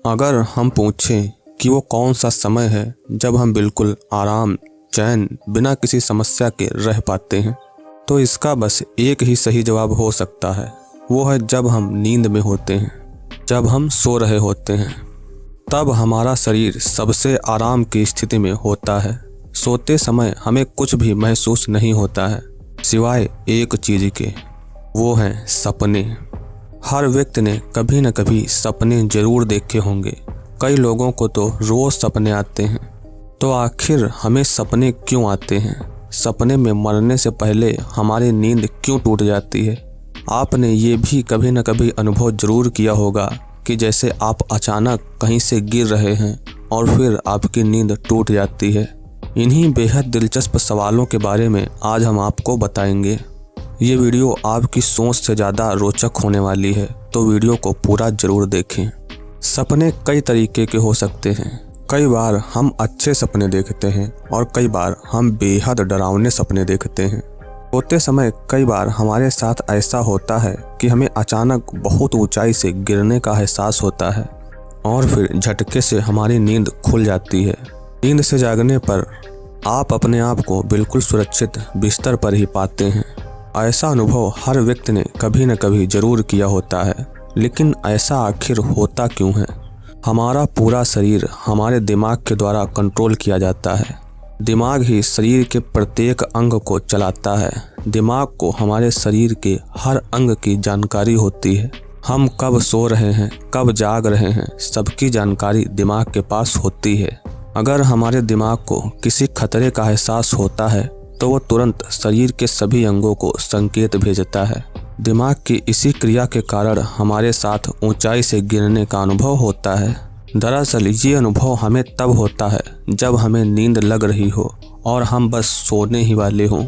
अगर हम पूछें कि वो कौन सा समय है जब हम बिल्कुल आराम, चैन, बिना किसी समस्या के रह पाते हैं, तो इसका बस एक ही सही जवाब हो सकता है। वो है जब हम नींद में होते हैं, जब हम सो रहे होते हैं। तब हमारा शरीर सबसे आराम की स्थिति में होता है। सोते समय हमें कुछ भी महसूस नहीं होता है सिवाय एक चीज़ के, वो हैं सपने। हर व्यक्ति ने कभी न कभी सपने जरूर देखे होंगे। कई लोगों को तो रोज सपने आते हैं। तो आखिर हमें सपने क्यों आते हैं? सपने में मरने से पहले हमारी नींद क्यों टूट जाती है? आपने ये भी कभी न कभी अनुभव जरूर किया होगा कि जैसे आप अचानक कहीं से गिर रहे हैं और फिर आपकी नींद टूट जाती है। इन्हीं बेहद दिलचस्प सवालों के बारे में आज हम आपको बताएंगे। ये वीडियो आपकी सोच से ज़्यादा रोचक होने वाली है, तो वीडियो को पूरा जरूर देखें। सपने कई तरीके के हो सकते हैं। कई बार हम अच्छे सपने देखते हैं और कई बार हम बेहद डरावने सपने देखते हैं। सोते समय कई बार हमारे साथ ऐसा होता है कि हमें अचानक बहुत ऊंचाई से गिरने का एहसास होता है और फिर झटके से हमारी नींद खुल जाती है। नींद से जागने पर आप अपने आप को बिल्कुल सुरक्षित बिस्तर पर ही पाते हैं। ऐसा अनुभव हर व्यक्ति ने कभी न कभी जरूर किया होता है, लेकिन ऐसा आखिर होता क्यों है? हमारा पूरा शरीर हमारे दिमाग के द्वारा कंट्रोल किया जाता है। दिमाग ही शरीर के प्रत्येक अंग को चलाता है। दिमाग को हमारे शरीर के हर अंग की जानकारी होती है। हम कब सो रहे हैं, कब जाग रहे हैं, सबकी जानकारी दिमाग के पास होती है। अगर हमारे दिमाग को किसी खतरे का एहसास होता है तो वो तुरंत शरीर के सभी अंगों को संकेत भेजता है। दिमाग की इसी क्रिया के कारण हमारे साथ ऊंचाई से गिरने का अनुभव होता है। दरअसल ये अनुभव हमें तब होता है जब हमें नींद लग रही हो और हम बस सोने ही वाले हों।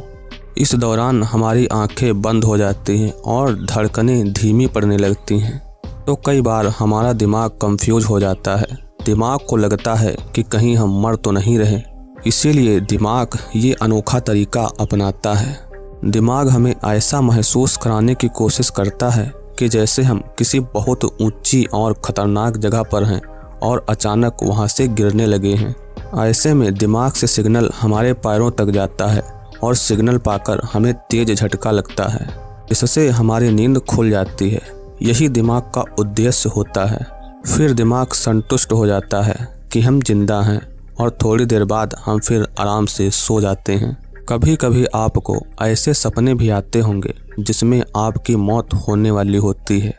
इस दौरान हमारी आंखें बंद हो जाती हैं और धड़कनें धीमी पड़ने लगती हैं। तो कई बार हमारा दिमाग कंफ्यूज हो जाता है। दिमाग को लगता है कि कहीं हम मर तो नहीं रहे। इसीलिए दिमाग ये अनोखा तरीका अपनाता है। दिमाग हमें ऐसा महसूस कराने की कोशिश करता है कि जैसे हम किसी बहुत ऊंची और ख़तरनाक जगह पर हैं और अचानक वहां से गिरने लगे हैं। ऐसे में दिमाग से सिग्नल हमारे पैरों तक जाता है और सिग्नल पाकर हमें तेज झटका लगता है। इससे हमारी नींद खुल जाती है। यही दिमाग का उद्देश्य होता है। फिर दिमाग संतुष्ट हो जाता है कि हम जिंदा हैं और थोड़ी देर बाद हम फिर आराम से सो जाते हैं। कभी कभी आपको ऐसे सपने भी आते होंगे जिसमें आपकी मौत होने वाली होती है।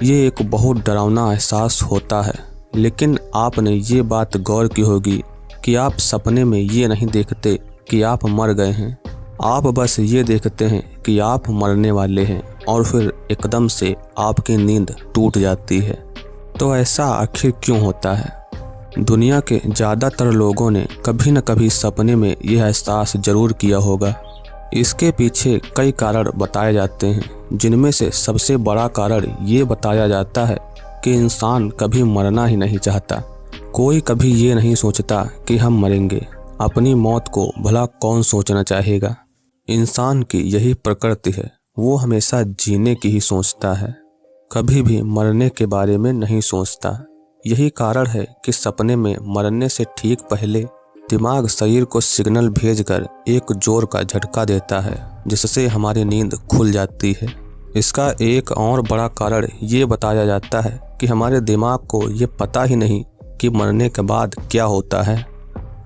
ये एक बहुत डरावना एहसास होता है, लेकिन आपने ये बात गौर की होगी कि आप सपने में ये नहीं देखते कि आप मर गए हैं। आप बस ये देखते हैं कि आप मरने वाले हैं और फिर एकदम से आपकी नींद टूट जाती है। तो ऐसा आखिर क्यों होता है? दुनिया के ज़्यादातर लोगों ने कभी न कभी सपने में यह एहसास जरूर किया होगा। इसके पीछे कई कारण बताए जाते हैं, जिनमें से सबसे बड़ा कारण ये बताया जाता है कि इंसान कभी मरना ही नहीं चाहता। कोई कभी ये नहीं सोचता कि हम मरेंगे। अपनी मौत को भला कौन सोचना चाहेगा? इंसान की यही प्रकृति है, वो हमेशा जीने की ही सोचता है, कभी भी मरने के बारे में नहीं सोचता। यही कारण है कि सपने में मरने से ठीक पहले दिमाग शरीर को सिग्नल भेजकर एक जोर का झटका देता है, जिससे हमारी नींद खुल जाती है। इसका एक और बड़ा कारण ये बताया जाता है कि हमारे दिमाग को ये पता ही नहीं कि मरने के बाद क्या होता है।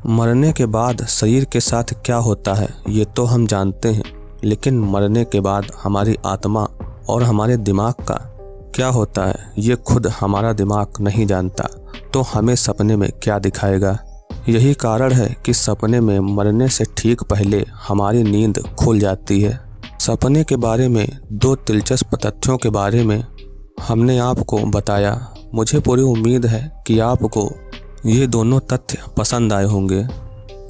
मरने के बाद शरीर के साथ क्या होता है ये तो हम जानते हैं, लेकिन मरने के बाद हमारी आत्मा और हमारे दिमाग का क्या होता है ये खुद हमारा दिमाग नहीं जानता। तो हमें सपने में क्या दिखाएगा? यही कारण है कि सपने में मरने से ठीक पहले हमारी नींद खुल जाती है। सपने के बारे में दो दिलचस्प तथ्यों के बारे में हमने आपको बताया। मुझे पूरी उम्मीद है कि आपको ये दोनों तथ्य पसंद आए होंगे।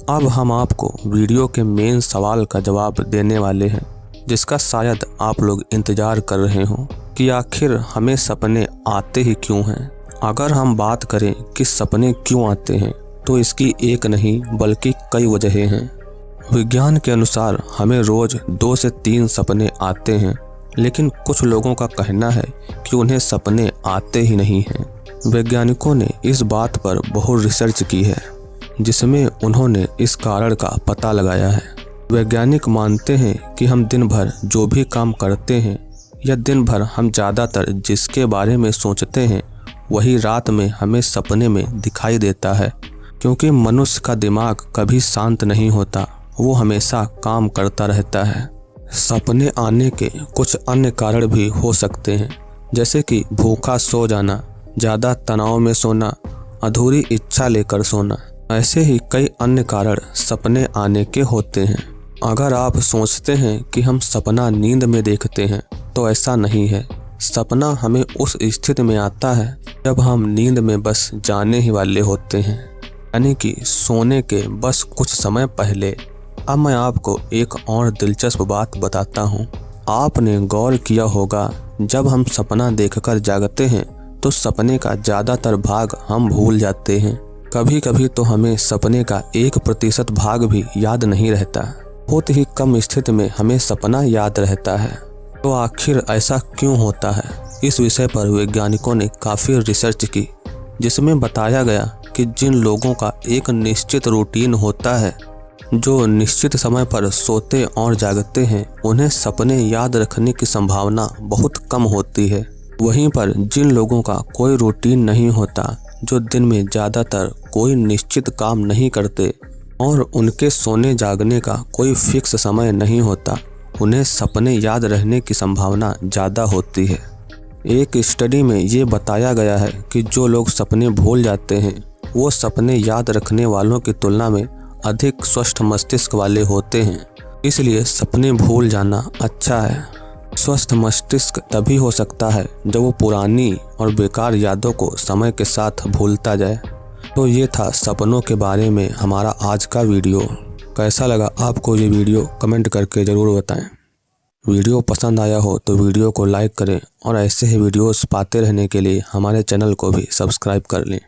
अब हम आपको वीडियो के मेन सवाल का जवाब देने वाले हैं, जिसका शायद आप लोग इंतजार कर रहे हों कि आखिर हमें सपने आते ही क्यों हैं। अगर हम बात करें कि सपने क्यों आते हैं, तो इसकी एक नहीं बल्कि कई वजहें हैं। विज्ञान के अनुसार हमें रोज 2 से 3 सपने आते हैं, लेकिन कुछ लोगों का कहना है कि उन्हें सपने आते ही नहीं हैं। वैज्ञानिकों ने इस बात पर बहुत रिसर्च की है, जिसमें उन्होंने इस कारण का पता लगाया है। वैज्ञानिक मानते हैं कि हम दिन भर जो भी काम करते हैं या दिन भर हम ज़्यादातर जिसके बारे में सोचते हैं वही रात में हमें सपने में दिखाई देता है, क्योंकि मनुष्य का दिमाग कभी शांत नहीं होता, वो हमेशा काम करता रहता है। सपने आने के कुछ अन्य कारण भी हो सकते हैं, जैसे कि भूखा सो जाना, ज़्यादा तनाव में सोना, अधूरी इच्छा लेकर सोना। ऐसे ही कई अन्य कारण सपने आने के होते हैं। अगर आप सोचते हैं कि हम सपना नींद में देखते हैं, तो ऐसा नहीं है। सपना हमें उस स्थिति में आता है जब हम नींद में बस जाने ही वाले होते हैं, यानी कि सोने के बस कुछ समय पहले। अब मैं आपको एक और दिलचस्प बात बताता हूँ। आपने गौर किया होगा, जब हम सपना देखकर जागते हैं तो सपने का ज़्यादातर भाग हम भूल जाते हैं। कभी कभी तो हमें सपने का 1% भाग भी याद नहीं रहता। बहुत ही कम स्थिति में हमें सपना याद रहता है। तो आखिर ऐसा क्यों होता है? इस विषय पर वैज्ञानिकों ने काफ़ी रिसर्च की, जिसमें बताया गया कि जिन लोगों का एक निश्चित रूटीन होता है, जो निश्चित समय पर सोते और जागते हैं, उन्हें सपने याद रखने की संभावना बहुत कम होती है। वहीं पर जिन लोगों का कोई रूटीन नहीं होता, जो दिन में ज़्यादातर कोई निश्चित काम नहीं करते और उनके सोने जागने का कोई फिक्स समय नहीं होता, उन्हें सपने याद रहने की संभावना ज़्यादा होती है। एक स्टडी में ये बताया गया है कि जो लोग सपने भूल जाते हैं, वो सपने याद रखने वालों की तुलना में अधिक स्वस्थ मस्तिष्क वाले होते हैं। इसलिए सपने भूल जाना अच्छा है। स्वस्थ मस्तिष्क तभी हो सकता है जब वो पुरानी और बेकार यादों को समय के साथ भूलता जाए। तो ये था सपनों के बारे में हमारा आज का वीडियो। कैसा लगा आपको ये वीडियो, कमेंट करके ज़रूर बताएं। वीडियो पसंद आया हो तो वीडियो को लाइक करें और ऐसे ही वीडियोस पाते रहने के लिए हमारे चैनल को भी सब्सक्राइब कर लें।